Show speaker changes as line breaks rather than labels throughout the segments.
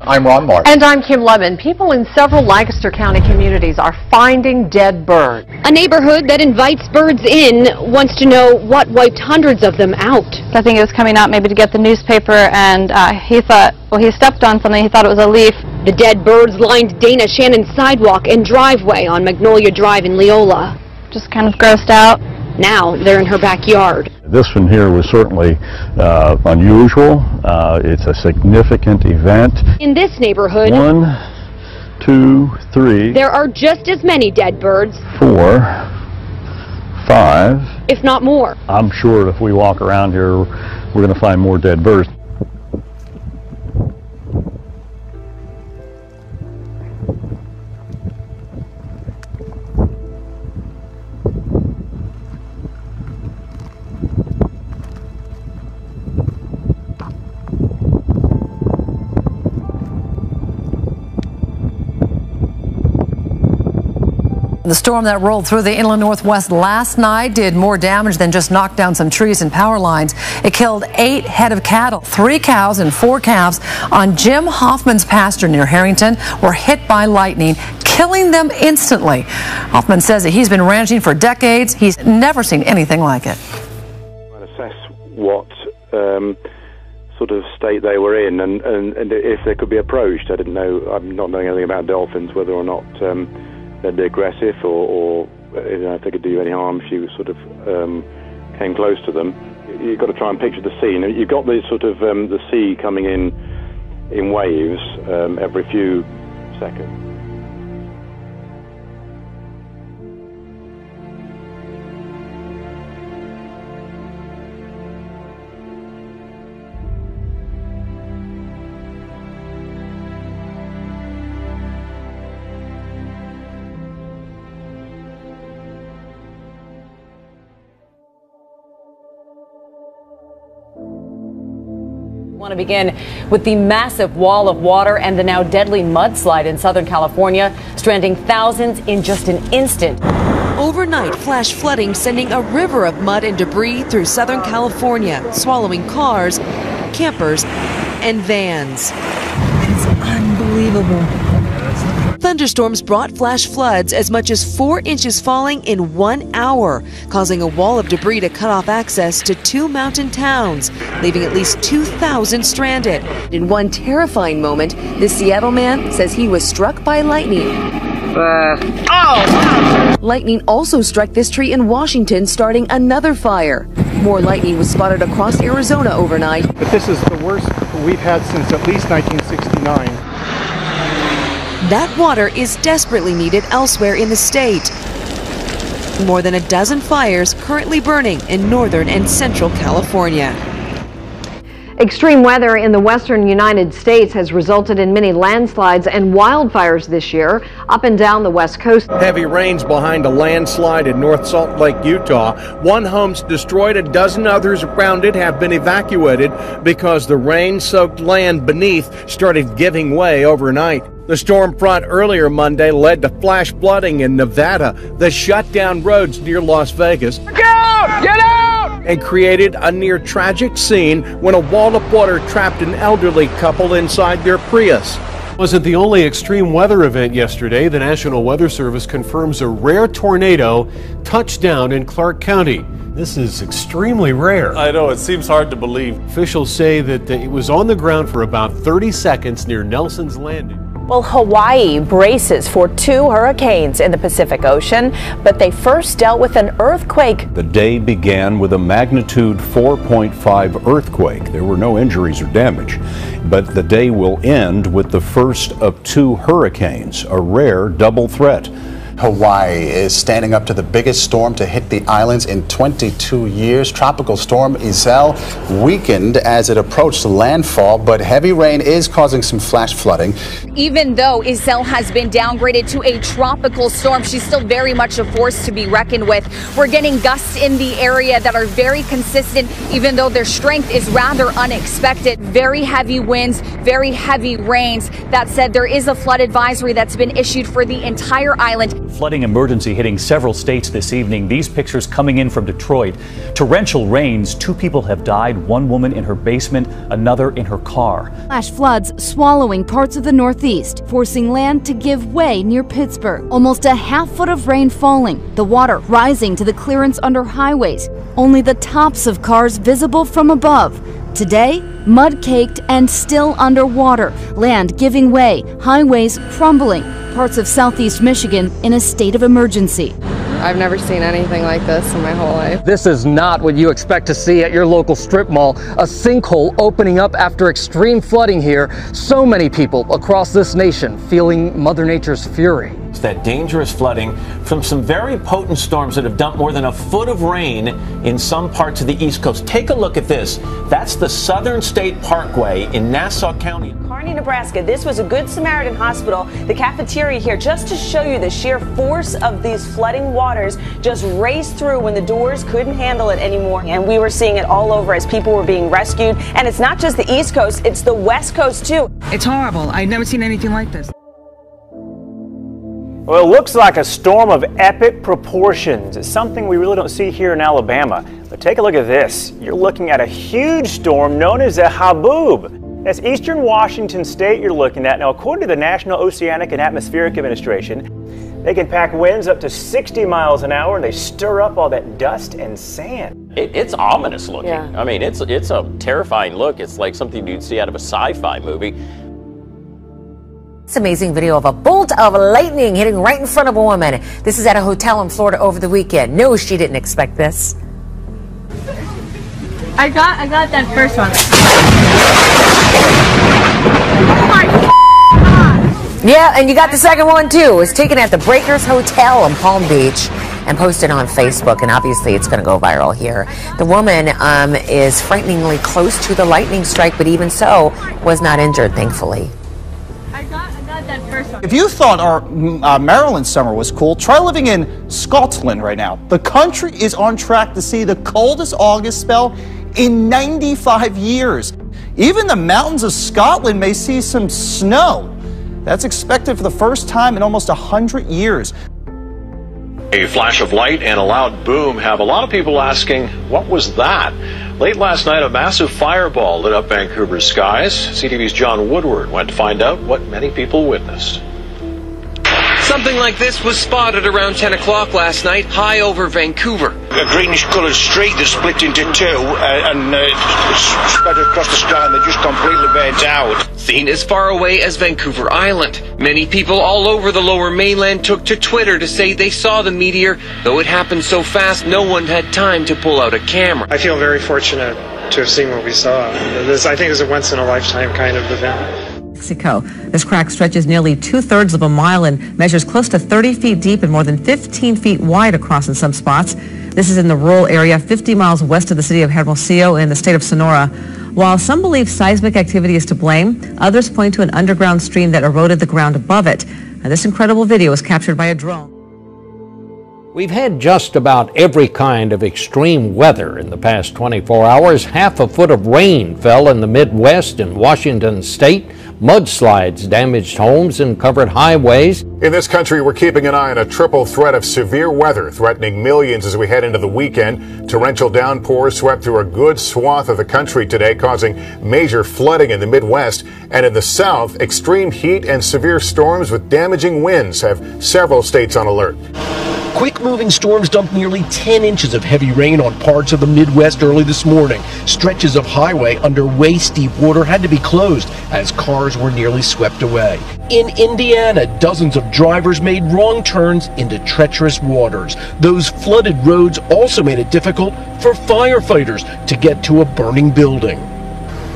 I'm Ron Martin.
And I'm Kim Lemon. People in several Lancaster County communities are finding dead birds.
A neighborhood that invites birds in wants to know what wiped hundreds of them out.
I think it was coming out maybe to get the newspaper, and he thought, well, he stepped on something, he thought it was a leaf.
The dead birds lined Dana Shannon's sidewalk and driveway on Magnolia Drive in Leola.
Just kind of grossed out.
Now they're in her backyard.
This one here was certainly unusual. It's a significant event.
In this neighborhood,
1, 2, 3.
there are just as many dead birds,
4, 5.
if not more.
I'm sure if we walk around here, we're going to find more dead birds.
The storm that rolled through the inland northwest last night did more damage than just knock down some trees and power lines. It killed 8 head of cattle. 3 cows and 4 calves on Jim Hoffman's pasture near Harrington were hit by lightning, killing them instantly. Hoffman says that he's been ranching for decades. He's never seen anything like it.
Assess what sort of state they were in and if they could be approached. I didn't know, I'm not knowing anything about dolphins, whether or not they'd be aggressive or you know, if they could do any harm if you sort of came close to them. You've got to try and picture the scene. You've got the sort of the sea coming in waves every few seconds.
I want to begin with the massive wall of water and the now deadly mudslide in Southern California, stranding thousands in just an instant.
Overnight flash flooding sending a river of mud and debris through Southern California, swallowing cars, campers, and vans.
It's unbelievable.
Thunderstorms brought flash floods, as much as 4 inches falling in 1 hour, causing a wall of debris to cut off access to 2 mountain towns, leaving at least 2,000 stranded. In one terrifying moment, the Seattle man says he was struck by lightning. Lightning also struck this tree in Washington, starting another fire. More lightning was spotted across Arizona overnight.
But this is the worst we've had since at least 1969.
That water is desperately needed elsewhere in the state. More than a dozen fires currently burning in northern and central California.
Extreme weather in the western United States has resulted in many landslides and wildfires this year up and down the west coast.
Heavy rains behind a landslide in North Salt Lake, Utah. 1 home's destroyed, a dozen others around it have been evacuated because the rain-soaked land beneath started giving way overnight. The storm front earlier Monday led to flash flooding in Nevada that shut down roads near Las Vegas. Get out! Get out! And created a near tragic scene when a wall of water trapped an elderly couple inside their Prius.
Wasn't the only extreme weather event yesterday. The National Weather Service confirms a rare tornado touched down in Clark County. This is extremely rare.
I know, it seems hard to believe.
Officials say that it was on the ground for about 30 seconds near Nelson's Landing.
Well, Hawaii braces for 2 hurricanes in the Pacific Ocean, but they first dealt with an earthquake.
The day began with a magnitude 4.5 earthquake. There were no injuries or damage, but the day will end with the first of 2 hurricanes, a rare double threat.
Hawaii is standing up to the biggest storm to hit the islands in 22 years. Tropical storm Iselle weakened as it approached landfall, but heavy rain is causing some flash flooding.
Even though Iselle has been downgraded to a tropical storm, she's still very much a force to be reckoned with. We're getting gusts in the area that are very consistent, even though their strength is rather unexpected. Very heavy winds, very heavy rains. That said, there is a flood advisory that's been issued for the entire island.
Flooding emergency hitting several states this evening. These pictures coming in from Detroit. Torrential rains. 2 people have died. 1 woman in her basement, another in her car.
Flash floods swallowing parts of the Northeast, forcing land to give way near Pittsburgh. Almost a half-foot of rain falling. The water rising to the clearance under highways. Only the tops of cars visible from above. Today, mud-caked and still underwater. Land giving way. Highways crumbling. Parts of southeast Michigan in a state of emergency.
I've never seen anything like this in my whole life.
This is not what you expect to see at your local strip mall. A sinkhole opening up after extreme flooding here. So many people across this nation feeling Mother Nature's fury.
It's that dangerous flooding from some very potent storms that have dumped more than a foot of rain in some parts of the East Coast. Take a look at this. That's the Southern State Parkway in Nassau County.
Kearney, Nebraska. This was a Good Samaritan hospital, the cafeteria here, just to show you the sheer force of these flooding waters just raced through when the doors couldn't handle it anymore. And we were seeing it all over as people were being rescued. And it's not just the East Coast, it's the West Coast too.
It's horrible. I've never seen anything like this.
Well, it looks like a storm of epic proportions. It's something we really don't see here in Alabama. But take a look at this. You're looking at a huge storm known as a Haboob. That's eastern Washington state you're looking at. Now, according to the National Oceanic and Atmospheric Administration, they can pack winds up to 60 miles an hour, and they stir up all that dust and sand.
It's ominous looking.
Yeah.
I mean, it's a terrifying look. It's like something you'd see out of a sci-fi movie.
This amazing video of a bolt of lightning hitting right in front of a woman. This is at a hotel in Florida over the weekend. No, she didn't expect this.
I got that first one.
Yeah, and you got the second one too. It was taken at the Breakers Hotel in Palm Beach and posted on Facebook, and obviously it's going to go viral here. The woman is frighteningly close to the lightning strike, but even so, was not injured, thankfully.
If you thought our Maryland summer was cool, try living in Scotland right now. The country is on track to see the coldest August spell in 95 years. Even the mountains of Scotland may see some snow. That's expected for the first time in almost 100 years.
A flash of light and a loud boom have a lot of people asking, what was that? Late last night, a massive fireball lit up Vancouver's skies. CTV's John Woodward went to find out what many people witnessed.
Something like this was spotted around 10 o'clock last night, high over Vancouver.
A greenish-coloured streak that split into two and spread across the sky, and they just completely burnt out.
Seen as far away as Vancouver Island. Many people all over the lower mainland took to Twitter to say they saw the meteor. Though it happened so fast, no one had time to pull out a camera.
I feel very fortunate to have seen what we saw. I think it was a once-in-a-lifetime kind of event.
Mexico. This crack stretches nearly 2/3 of a mile and measures close to 30 feet deep and more than 15 feet wide across in some spots. This is in the rural area 50 miles west of the city of Hermosillo in the state of Sonora. While some believe seismic activity is to blame, others point to an underground stream that eroded the ground above it. Now, this incredible video was captured by a drone.
We've had just about every kind of extreme weather in the past 24 hours. Half a foot of rain fell in the Midwest and Washington state. Mudslides damaged homes and covered highways.
In this country, we're keeping an eye on a triple threat of severe weather threatening millions as we head into the weekend. Torrential downpours swept through a good swath of the country today, causing major flooding in the Midwest. And in the South, extreme heat and severe storms with damaging winds have several states on alert.
Quick-moving storms dumped nearly 10 inches of heavy rain on parts of the Midwest early this morning. Stretches of highway under waist-deep water had to be closed as cars were nearly swept away. In Indiana, dozens of drivers made wrong turns into treacherous waters. Those flooded roads also made it difficult for firefighters to get to a burning building.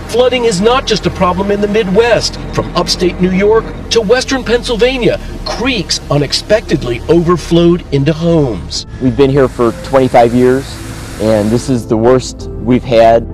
Flooding is not just a problem in the Midwest. From upstate New York to western Pennsylvania, creeks unexpectedly overflowed into homes.
We've been here for 25 years, and this is the worst we've had.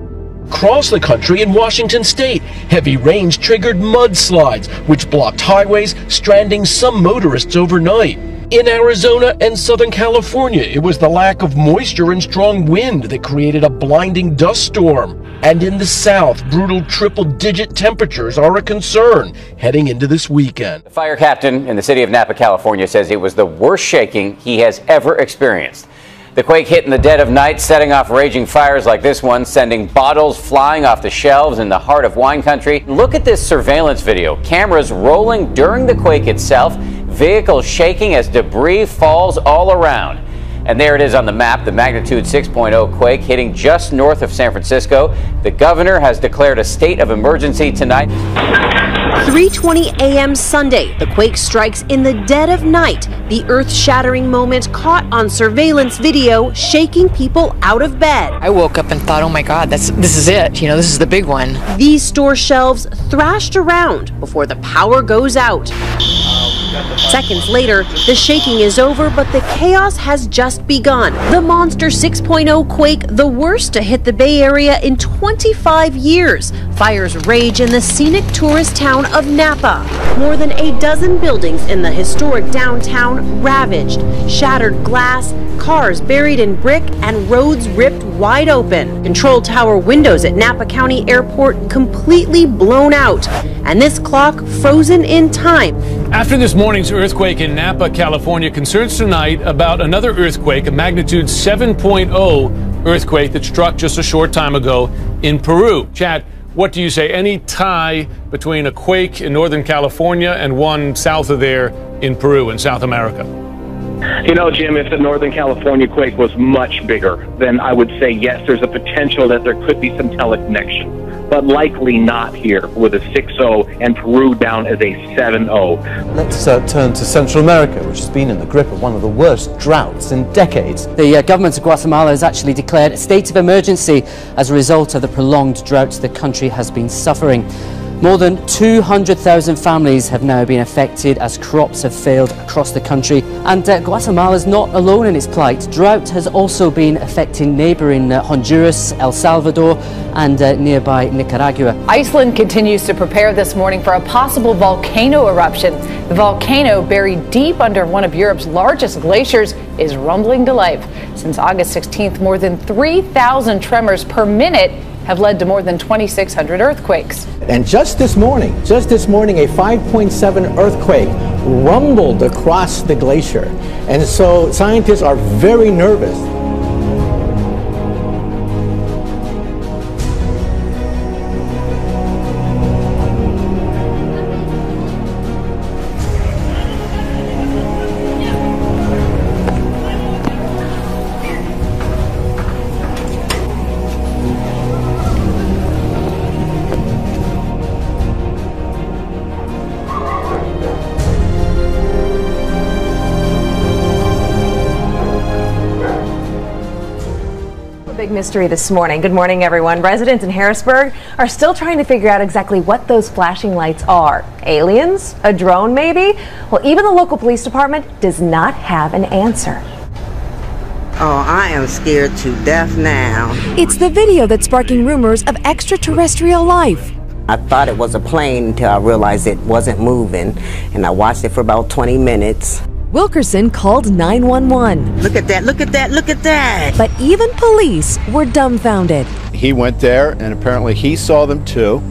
Across the country in Washington state, heavy rains triggered mudslides, which blocked highways, stranding some motorists overnight. In Arizona and Southern California, it was the lack of moisture and strong wind that created a blinding dust storm. And in the south, brutal triple-digit temperatures are a concern heading into this weekend.
The fire captain in the city of Napa, California says it was the worst shaking he has ever experienced. The quake hit in the dead of night, setting off raging fires like this one, sending bottles flying off the shelves in the heart of wine country. Look at this surveillance video. Cameras rolling during the quake itself, vehicles shaking as debris falls all around. And there it is on the map, the magnitude 6.0 quake hitting just north of San Francisco. The governor has declared a state of emergency tonight.
3:20 a.m. Sunday, the quake strikes in the dead of night. The earth-shattering moment caught on surveillance video, shaking people out of bed.
I woke up and thought, oh my God, this is it. You know, this is the big one.
These store shelves thrashed around before the power goes out. Seconds later, the shaking is over, but the chaos has just begun. The monster 6.0 quake, the worst to hit the Bay Area in 25 years. Fires rage in the scenic tourist town of Napa. More than a dozen buildings in the historic downtown ravaged. Shattered glass, cars buried in brick, and roads ripped wide open. Control tower windows at Napa County Airport completely blown out. And this clock frozen in time.
After this morning's earthquake in Napa, California, concerns tonight about another earthquake, a magnitude 7.0 earthquake that struck just a short time ago in Peru. Chad, what do you say? Any tie between a quake in Northern California and one south of there in Peru in South America?
You know, Jim, if the Northern California quake was much bigger, then I would say yes, there's a potential that there could be some teleconnection. But likely not here with a 6.0 and Peru down as a 7.0.
Let's turn to Central America, which has been in the grip of one of the worst droughts in decades.
The government of Guatemala has actually declared a state of emergency as a result of the prolonged droughts the country has been suffering. More than 200,000 families have now been affected as crops have failed across the country. And Guatemala is not alone in its plight. Drought has also been affecting neighbouring Honduras, El Salvador and nearby Nicaragua.
Iceland continues to prepare this morning for a possible volcano eruption. The volcano, buried deep under one of Europe's largest glaciers, is rumbling to life. Since August 16th, more than 3,000 tremors per minute have led to more than 2,600 earthquakes.
And just this morning, a 5.7 earthquake rumbled across the glacier. And so scientists are very nervous.
Big mystery this morning. Good morning, everyone. Residents in Harrisburg are still trying to figure out exactly what those flashing lights are. Aliens? A drone, maybe? Well, even the local police department does not have an answer.
Oh, I am scared to death now.
It's the video that's sparking rumors of extraterrestrial life.
I thought it was a plane until I realized it wasn't moving, and I watched it for about 20 minutes.
Wilkerson called 911.
Look at that, look at that, look at that!
But even police were dumbfounded.
He went there, and apparently he saw them too.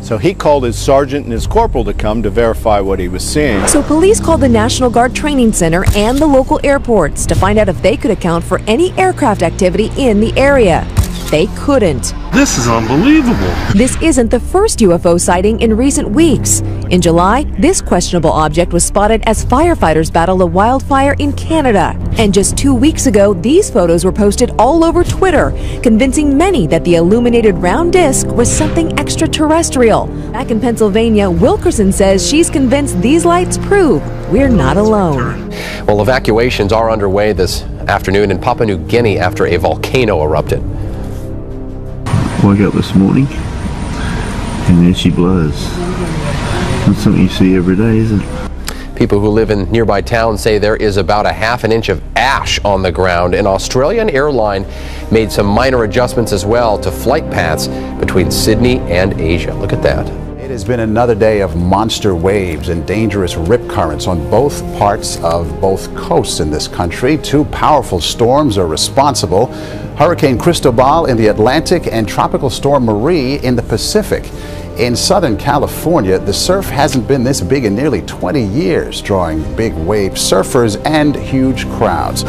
So he called his sergeant and his corporal to come to verify what he was seeing.
So police called the National Guard Training Center and the local airports to find out if they could account for any aircraft activity in the area. They couldn't.
This is unbelievable.
This isn't the first UFO sighting in recent weeks. In July, this questionable object was spotted as firefighters battled a wildfire in Canada. And just 2 weeks ago, these photos were posted all over Twitter, convincing many that the illuminated round disc was something extraterrestrial. Back in Pennsylvania, Wilkerson says she's convinced these lights prove we're not alone.
Well, evacuations are underway this afternoon in Papua New Guinea after a volcano erupted.
Woke up this morning and there she blows. That's something you see every day, isn't it?
People who live in nearby towns say there is about a half an inch of ash on the ground. An Australian airline made some minor adjustments as well to flight paths between Sydney and Asia. Look at that.
It has been another day of monster waves and dangerous rip currents on both parts of both coasts in this country. Two powerful storms are responsible. Hurricane Cristobal in the Atlantic and Tropical Storm Marie in the Pacific. In Southern California, the surf hasn't been this big in nearly 20 years, drawing big wave surfers and huge crowds.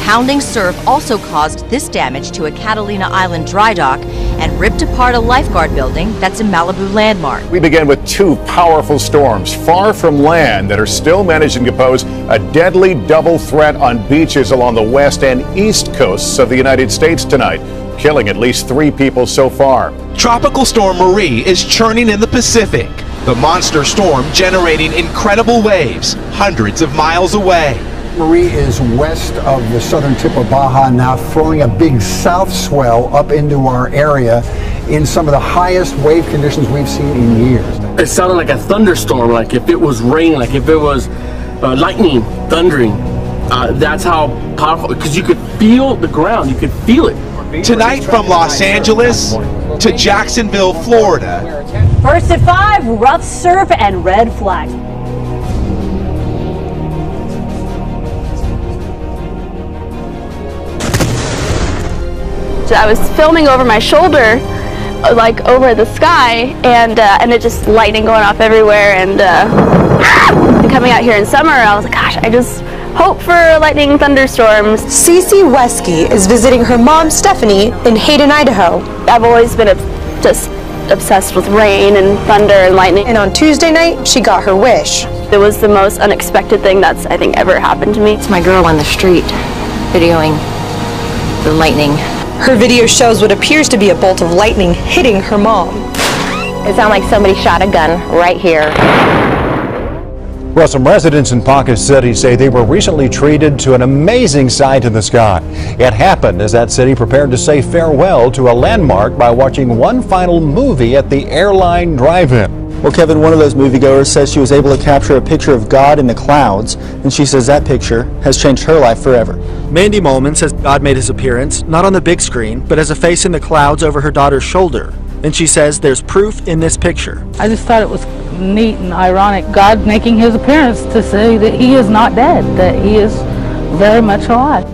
Pounding surf also caused this damage to a Catalina Island dry dock and ripped apart a lifeguard building that's a Malibu landmark.
We began with two powerful storms far from land that are still managing to pose a deadly double threat on beaches along the west and east coasts of the United States tonight, killing at least 3 people so far.
Tropical Storm Marie is churning in the Pacific. The monster storm generating incredible waves hundreds of miles away.
Marie is west of the southern tip of Baja now, throwing a big south swell up into our area in some of the highest wave conditions we've seen in years.
It sounded like a thunderstorm, like if it was rain, like if it was lightning, thundering. That's how powerful, because you could feel the ground, you could feel it.
Tonight from Los Angeles to Jacksonville, Florida.
First at 5, rough surf and red flag.
I was filming over my shoulder, like over the sky, and it just lightning going off everywhere, and coming out here in summer, I was like, gosh, I just hope for lightning thunderstorms.
Cece Wesky is visiting her mom, Stephanie, in Hayden, Idaho.
I've always been just obsessed with rain and thunder and lightning.
And on Tuesday night, she got her wish.
It was the most unexpected thing that's, I think, ever happened to me.
It's my girl on the street videoing the lightning.
Her video shows what appears to be a bolt of lightning hitting her mom.
It sounded like somebody shot a gun right here.
Well, some residents in Ponca City say they were recently treated to an amazing sight in the sky. It happened as that city prepared to say farewell to a landmark by watching one final movie at the airline drive-in.
Well, Kevin, one of those moviegoers says she was able to capture a picture of God in the clouds, and she says that picture has changed her life forever.
Mandy Molman says God made his appearance, not on the big screen, but as a face in the clouds over her daughter's shoulder. And she says there's proof in this picture.
I just thought it was neat and ironic, God making his appearance to say that he is not dead, that he is very much alive.